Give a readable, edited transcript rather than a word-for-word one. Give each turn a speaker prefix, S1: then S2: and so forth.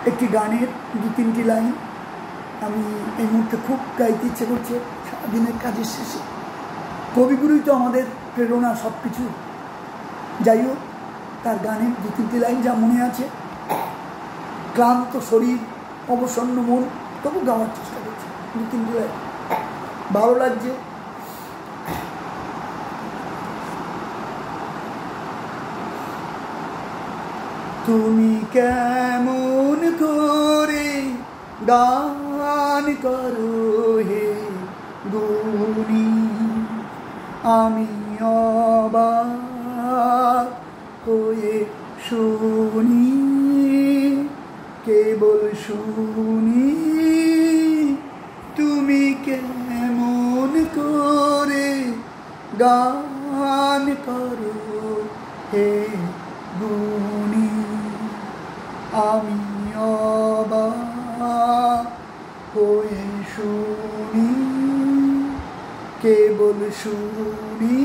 S1: একটি গানের দু তিনটি লাইন আমি এই মুহূর্তে খুব গাইতে ইচ্ছে করছে সারাদিনের কাজের শেষে। কবিগুরুই তো আমাদের প্রেরণা, সব কিছু। যাই হোক, তার গানের দু তিনটি লাইন যা মনে আছে, ক্লান্ত শরীর, অবসন্ন মন, তবু গাওয়ার চেষ্টা করছি। দু তিনটি লাইন ভালো লাগছে। তুমি কেমন করে গান করো হে গুণী, আমি অবাক হয়ে শুনি, কেবল শুনি। তুমি কেমন করে গান করো হে গুণী, আমি অবাক হয়ে শুনি, কেবল শুনি।